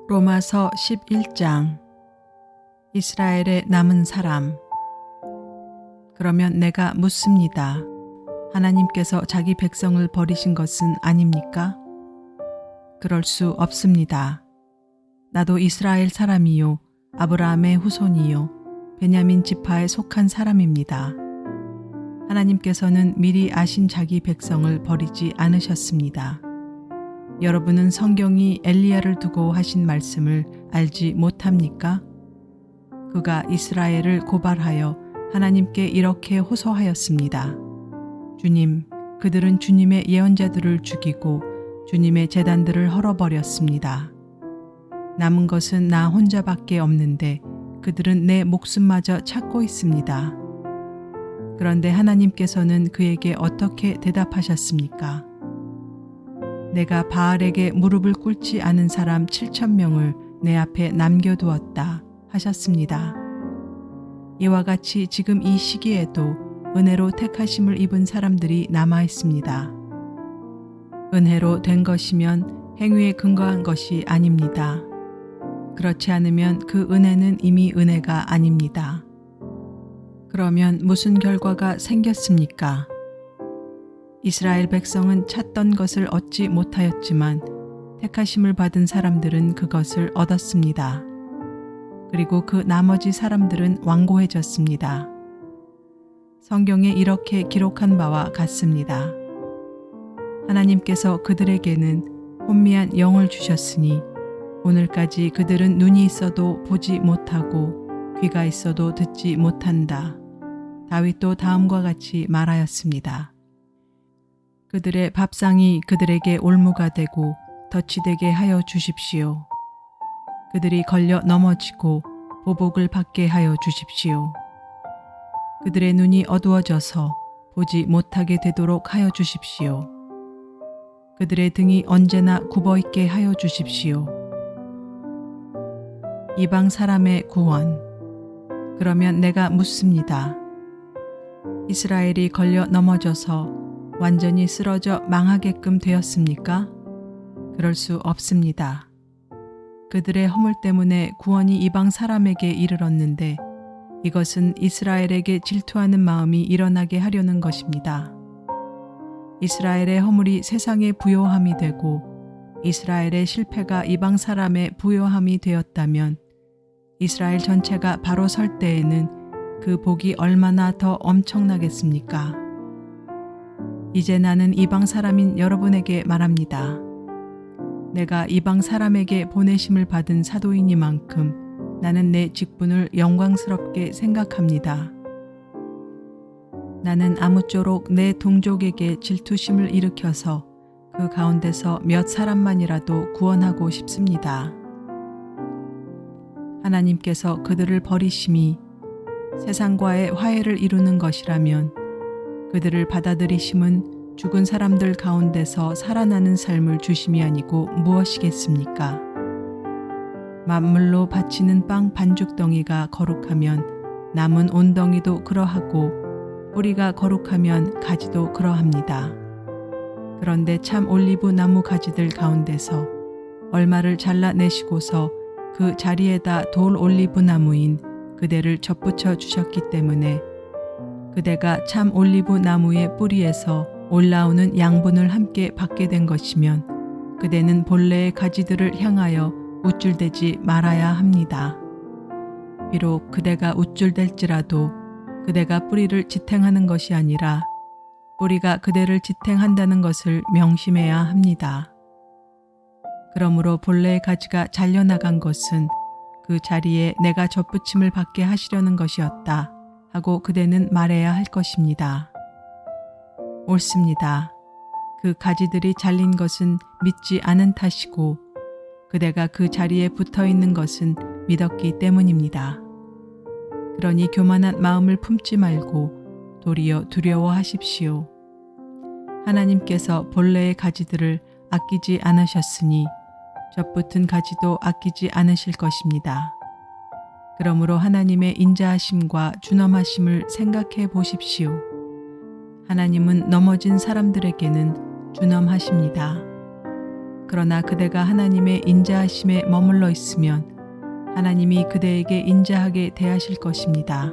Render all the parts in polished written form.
로마서 11장. 이스라엘의 남은 사람. 그러면 내가 묻습니다. 하나님께서 자기 백성을 버리신 것은 아닙니까? 그럴 수 없습니다. 나도 이스라엘 사람이요 아브라함의 후손이요 베냐민 지파에 속한 사람입니다. 하나님께서는 미리 아신 자기 백성을 버리지 않으셨습니다. 여러분은 성경이 엘리야를 두고 하신 말씀을 알지 못합니까? 그가 이스라엘을 고발하여 하나님께 이렇게 호소하였습니다. 주님, 그들은 주님의 예언자들을 죽이고 주님의 제단들을 헐어버렸습니다. 남은 것은 나 혼자밖에 없는데 그들은 내 목숨마저 찾고 있습니다. 그런데 하나님께서는 그에게 어떻게 대답하셨습니까? 내가 바알에게 무릎을 꿇지 않은 사람 7,000명을 내 앞에 남겨두었다 하셨습니다. 이와 같이 지금 이 시기에도 은혜로 택하심을 입은 사람들이 남아 있습니다. 은혜로 된 것이면 행위에 근거한 것이 아닙니다. 그렇지 않으면 그 은혜는 이미 은혜가 아닙니다. 그러면 무슨 결과가 생겼습니까? 이스라엘 백성은 찾던 것을 얻지 못하였지만 택하심을 받은 사람들은 그것을 얻었습니다. 그리고 그 나머지 사람들은 완고해졌습니다. 성경에 이렇게 기록한 바와 같습니다. 하나님께서 그들에게는 혼미한 영을 주셨으니 오늘까지 그들은 눈이 있어도 보지 못하고 귀가 있어도 듣지 못한다. 다윗도 다음과 같이 말하였습니다. 그들의 밥상이 그들에게 올무가 되고 덫이 되게 하여 주십시오. 그들이 걸려 넘어지고 보복을 받게 하여 주십시오. 그들의 눈이 어두워져서 보지 못하게 되도록 하여 주십시오. 그들의 등이 언제나 굽어있게 하여 주십시오. 이방 사람의 구원. 그러면 내가 묻습니다. 이스라엘이 걸려 넘어져서 완전히 쓰러져 망하게끔 되었습니까? 그럴 수 없습니다. 그들의 허물 때문에 구원이 이방 사람에게 이르렀는데 이것은 이스라엘에게 질투하는 마음이 일어나게 하려는 것입니다. 이스라엘의 허물이 세상의 부요함이 되고 이스라엘의 실패가 이방 사람의 부요함이 되었다면 이스라엘 전체가 바로 설 때에는 그 복이 얼마나 더 엄청나겠습니까? 이제 나는 이방 사람인 여러분에게 말합니다. 내가 이방 사람에게 보내심을 받은 사도이니만큼 나는 내 직분을 영광스럽게 생각합니다. 나는 아무쪼록 내 동족에게 질투심을 일으켜서 그 가운데서 몇 사람만이라도 구원하고 싶습니다. 하나님께서 그들을 버리심이 세상과의 화해를 이루는 것이라면 그들을 받아들이심은 죽은 사람들 가운데서 살아나는 삶을 주심이 아니고 무엇이겠습니까? 만물로 바치는 빵 반죽덩이가 거룩하면 남은 온덩이도 그러하고 뿌리가 거룩하면 가지도 그러합니다. 그런데 참 올리브 나무 가지들 가운데서 얼마를 잘라내시고서 그 자리에다 돌 올리브 나무인 그대를 접붙여 주셨기 때문에 그대가 참 올리브 나무의 뿌리에서 올라오는 양분을 함께 받게 된 것이면 그대는 본래의 가지들을 향하여 우쭐대지 말아야 합니다. 비록 그대가 우쭐댈지라도 그대가 뿌리를 지탱하는 것이 아니라 뿌리가 그대를 지탱한다는 것을 명심해야 합니다. 그러므로 본래의 가지가 잘려나간 것은 그 자리에 내가 접붙임을 받게 하시려는 것이었다 하고 그대는 말해야 할 것입니다. 옳습니다. 그 가지들이 잘린 것은 믿지 않은 탓이고 그대가 그 자리에 붙어 있는 것은 믿었기 때문입니다. 그러니 교만한 마음을 품지 말고 도리어 두려워하십시오. 하나님께서 본래의 가지들을 아끼지 않으셨으니 접붙은 가지도 아끼지 않으실 것입니다. 그러므로 하나님의 인자하심과 준엄하심을 생각해 보십시오. 하나님은 넘어진 사람들에게는 준엄하십니다. 그러나 그대가 하나님의 인자하심에 머물러 있으면 하나님이 그대에게 인자하게 대하실 것입니다.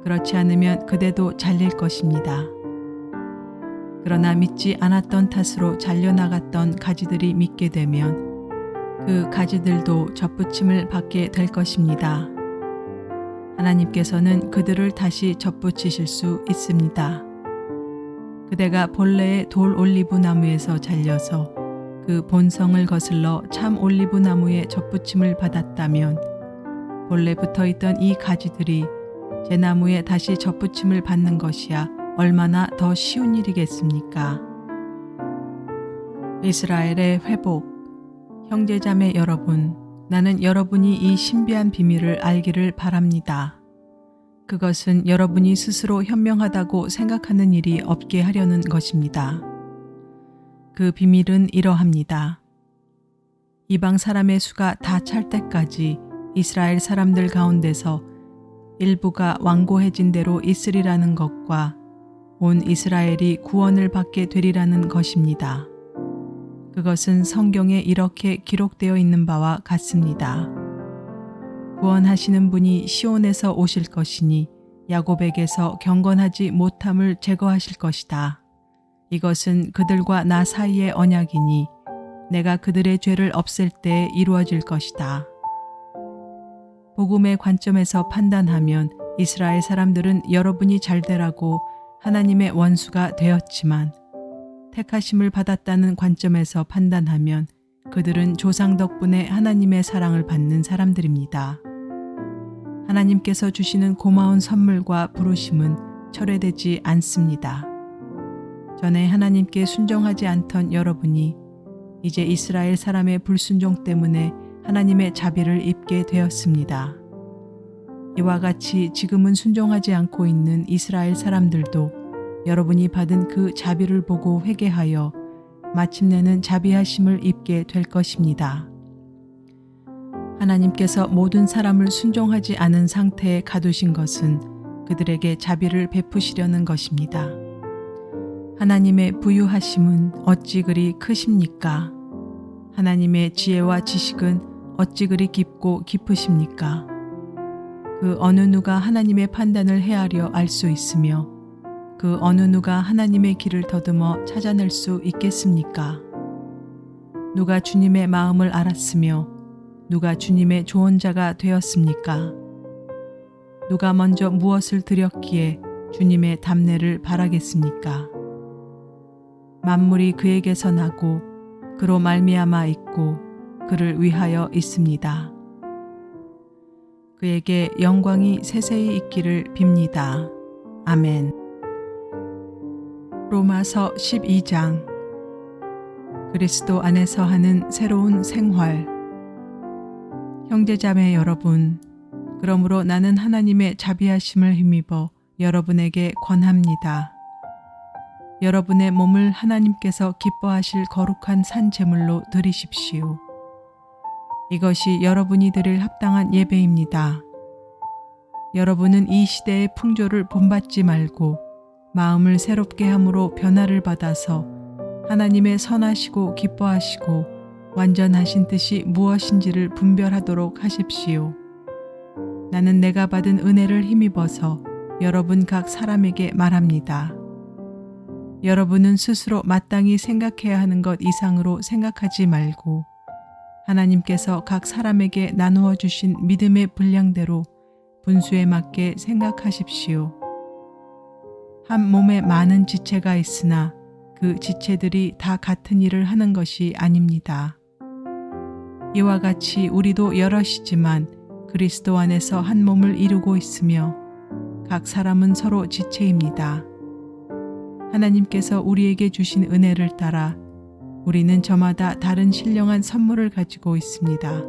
그렇지 않으면 그대도 잘릴 것입니다. 그러나 믿지 않았던 탓으로 잘려나갔던 가지들이 믿게 되면 그 가지들도 접붙임을 받게 될 것입니다. 하나님께서는 그들을 다시 접붙이실 수 있습니다. 그대가 본래의 돌 올리브 나무에서 잘려서 그 본성을 거슬러 참 올리브 나무에 접붙임을 받았다면 본래 붙어있던 이 가지들이 제 나무에 다시 접붙임을 받는 것이야 얼마나 더 쉬운 일이겠습니까? 이스라엘의 회복. 형제자매 여러분, 나는 여러분이 이 신비한 비밀을 알기를 바랍니다. 그것은 여러분이 스스로 현명하다고 생각하는 일이 없게 하려는 것입니다. 그 비밀은 이러합니다. 이방 사람의 수가 다 찰 때까지 이스라엘 사람들 가운데서 일부가 완고해진 대로 있으리라는 것과 온 이스라엘이 구원을 받게 되리라는 것입니다. 그것은 성경에 이렇게 기록되어 있는 바와 같습니다. 구원하시는 분이 시온에서 오실 것이니 야곱에게서 경건하지 못함을 제거하실 것이다. 이것은 그들과 나 사이의 언약이니 내가 그들의 죄를 없앨 때에 이루어질 것이다. 복음의 관점에서 판단하면 이스라엘 사람들은 여러분이 잘되라고 하나님의 원수가 되었지만 택하심을 받았다는 관점에서 판단하면 그들은 조상 덕분에 하나님의 사랑을 받는 사람들입니다. 하나님께서 주시는 고마운 선물과 부르심은 철회되지 않습니다. 전에 하나님께 순종하지 않던 여러분이 이제 이스라엘 사람의 불순종 때문에 하나님의 자비를 입게 되었습니다. 이와 같이 지금은 순종하지 않고 있는 이스라엘 사람들도 여러분이 받은 그 자비를 보고 회개하여 마침내는 자비하심을 입게 될 것입니다. 하나님께서 모든 사람을 순종하지 않은 상태에 가두신 것은 그들에게 자비를 베푸시려는 것입니다. 하나님의 부유하심은 어찌 그리 크십니까? 하나님의 지혜와 지식은 어찌 그리 깊고 깊으십니까? 그 어느 누가 하나님의 판단을 헤아려 알 수 있으며 그 어느 누가 하나님의 길을 더듬어 찾아낼 수 있겠습니까? 누가 주님의 마음을 알았으며 누가 주님의 조언자가 되었습니까? 누가 먼저 무엇을 드렸기에 주님의 답례를 바라겠습니까? 만물이 그에게서 나고 그로 말미암아 있고 그를 위하여 있습니다. 그에게 영광이 세세히 있기를 빕니다. 아멘. 로마서 12장. 그리스도 안에서 하는 새로운 생활. 형제자매 여러분, 그러므로 나는 하나님의 자비하심을 힘입어 여러분에게 권합니다. 여러분의 몸을 하나님께서 기뻐하실 거룩한 산 제물로 드리십시오. 이것이 여러분이 드릴 합당한 예배입니다. 여러분은 이 시대의 풍조를 본받지 말고 마음을 새롭게 함으로 변화를 받아서 하나님의 선하시고 기뻐하시고 완전하신 뜻이 무엇인지를 분별하도록 하십시오. 나는 내가 받은 은혜를 힘입어서 여러분 각 사람에게 말합니다. 여러분은 스스로 마땅히 생각해야 하는 것 이상으로 생각하지 말고 하나님께서 각 사람에게 나누어 주신 믿음의 분량대로 분수에 맞게 생각하십시오. 한 몸에 많은 지체가 있으나 그 지체들이 다 같은 일을 하는 것이 아닙니다. 이와 같이 우리도 여럿이지만 그리스도 안에서 한 몸을 이루고 있으며 각 사람은 서로 지체입니다. 하나님께서 우리에게 주신 은혜를 따라 우리는 저마다 다른 신령한 선물을 가지고 있습니다.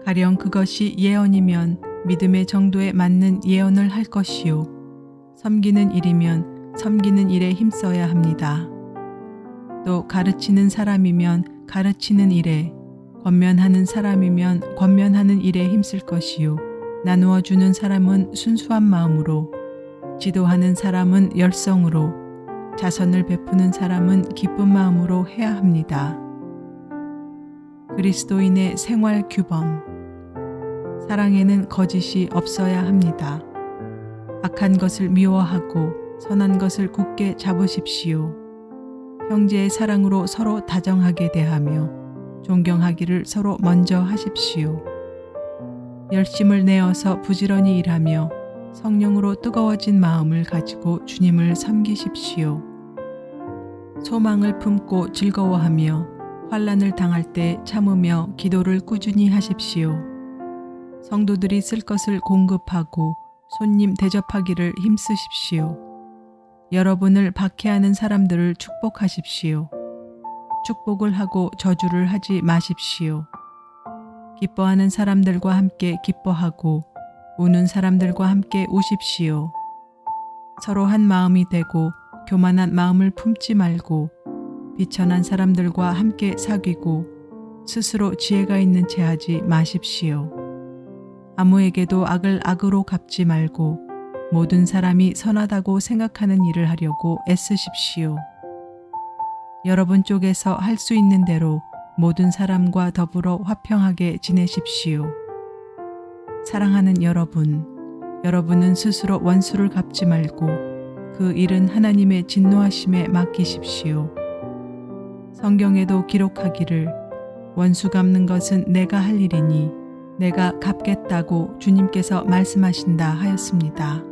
가령 그것이 예언이면 믿음의 정도에 맞는 예언을 할 것이요, 섬기는 일이면 섬기는 일에 힘써야 합니다. 또 가르치는 사람이면 가르치는 일에, 권면하는 사람이면 권면하는 일에 힘쓸 것이요, 나누어 주는 사람은 순수한 마음으로, 지도하는 사람은 열성으로, 자선을 베푸는 사람은 기쁜 마음으로 해야 합니다. 그리스도인의 생활 규범. 사랑에는 거짓이 없어야 합니다. 악한 것을 미워하고 선한 것을 굳게 잡으십시오. 형제의 사랑으로 서로 다정하게 대하며 존경하기를 서로 먼저 하십시오. 열심을 내어서 부지런히 일하며 성령으로 뜨거워진 마음을 가지고 주님을 섬기십시오. 소망을 품고 즐거워하며 환난을 당할 때 참으며 기도를 꾸준히 하십시오. 성도들이 쓸 것을 공급하고 손님 대접하기를 힘쓰십시오. 여러분을 박해하는 사람들을 축복하십시오. 축복을 하고 저주를 하지 마십시오. 기뻐하는 사람들과 함께 기뻐하고 우는 사람들과 함께 우십시오. 서로 한 마음이 되고 교만한 마음을 품지 말고 비천한 사람들과 함께 사귀고 스스로 지혜가 있는 채 하지 마십시오. 아무에게도 악을 악으로 갚지 말고 모든 사람이 선하다고 생각하는 일을 하려고 애쓰십시오. 여러분 쪽에서 할 수 있는 대로 모든 사람과 더불어 화평하게 지내십시오. 사랑하는 여러분, 여러분은 스스로 원수를 갚지 말고 그 일은 하나님의 진노하심에 맡기십시오. 성경에도 기록하기를 원수 갚는 것은 내가 할 일이니 내가 갚겠다고 주님께서 말씀하신다 하였습니다.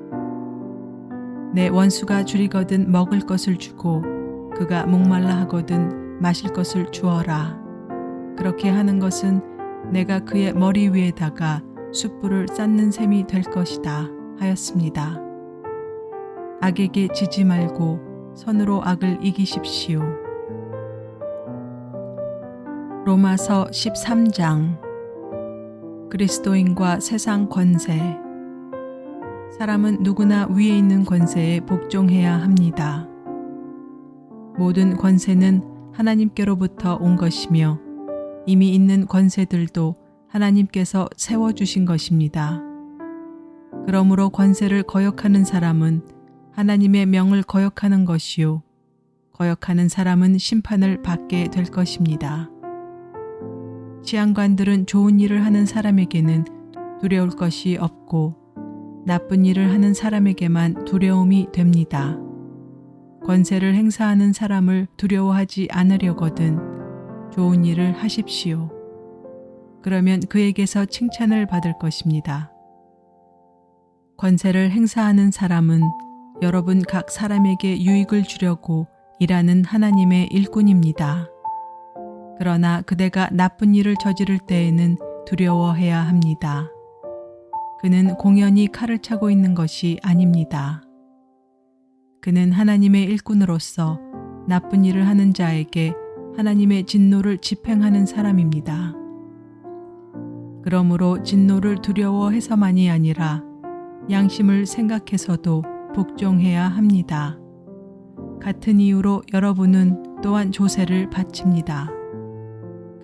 내 원수가 줄이거든 먹을 것을 주고 그가 목말라 하거든 마실 것을 주어라. 그렇게 하는 것은 내가 그의 머리 위에다가 숯불을 쌓는 셈이 될 것이다 하였습니다. 악에게 지지 말고 선으로 악을 이기십시오. 로마서 13장. 그리스도인과 세상 권세. 사람은 누구나 위에 있는 권세에 복종해야 합니다. 모든 권세는 하나님께로부터 온 것이며 이미 있는 권세들도 하나님께서 세워주신 것입니다. 그러므로 권세를 거역하는 사람은 하나님의 명을 거역하는 것이요 거역하는 사람은 심판을 받게 될 것입니다. 지향관들은 좋은 일을 하는 사람에게는 두려울 것이 없고 나쁜 일을 하는 사람에게만 두려움이 됩니다. 권세를 행사하는 사람을 두려워하지 않으려거든 좋은 일을 하십시오. 그러면 그에게서 칭찬을 받을 것입니다. 권세를 행사하는 사람은 여러분 각 사람에게 유익을 주려고 일하는 하나님의 일꾼입니다. 그러나 그대가 나쁜 일을 저지를 때에는 두려워해야 합니다. 그는 공연히 칼을 차고 있는 것이 아닙니다. 그는 하나님의 일꾼으로서 나쁜 일을 하는 자에게 하나님의 진노를 집행하는 사람입니다. 그러므로 진노를 두려워해서만이 아니라 양심을 생각해서도 복종해야 합니다. 같은 이유로 여러분은 또한 조세를 바칩니다.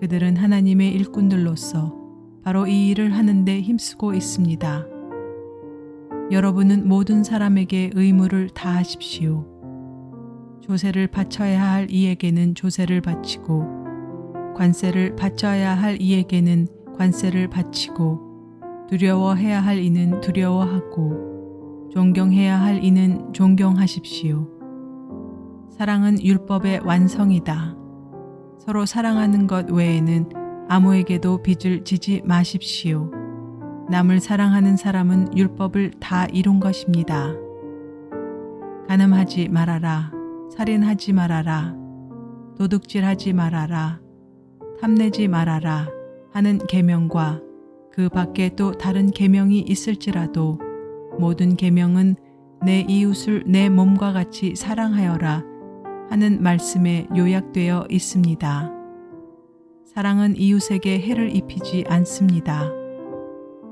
그들은 하나님의 일꾼들로서 바로 이 일을 하는데 힘쓰고 있습니다. 여러분은 모든 사람에게 의무를 다하십시오. 조세를 바쳐야 할 이에게는 조세를 바치고 관세를 바쳐야 할 이에게는 관세를 바치고 두려워해야 할 이는 두려워하고 존경해야 할 이는 존경하십시오. 사랑은 율법의 완성이다. 서로 사랑하는 것 외에는 아무에게도 빚을 지지 마십시오. 남을 사랑하는 사람은 율법을 다 이룬 것입니다. 간음하지 말아라. 살인하지 말아라. 도둑질하지 말아라. 탐내지 말아라 하는 계명과 그 밖에 또 다른 계명이 있을지라도 모든 계명은 내 이웃을 내 몸과 같이 사랑하여라 하는 말씀에 요약되어 있습니다. 사랑은 이웃에게 해를 입히지 않습니다.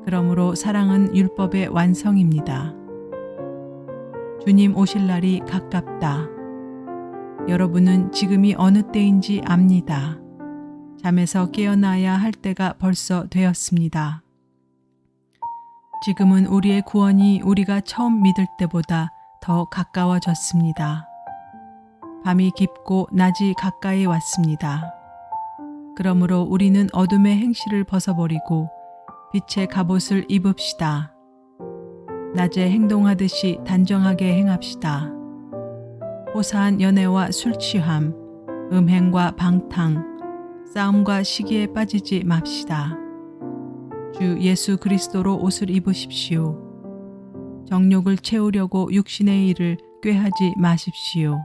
그러므로 사랑은 율법의 완성입니다. 주님 오실 날이 가깝다. 여러분은 지금이 어느 때인지 압니다. 잠에서 깨어나야 할 때가 벌써 되었습니다. 지금은 우리의 구원이 우리가 처음 믿을 때보다 더 가까워졌습니다. 밤이 깊고 낮이 가까이 왔습니다. 그러므로 우리는 어둠의 행실을 벗어버리고 빛의 갑옷을 입읍시다. 낮에 행동하듯이 단정하게 행합시다. 호사한 연애와 술 취함, 음행과 방탕, 싸움과 시기에 빠지지 맙시다. 주 예수 그리스도로 옷을 입으십시오. 정욕을 채우려고 육신의 일을 꾀하지 마십시오.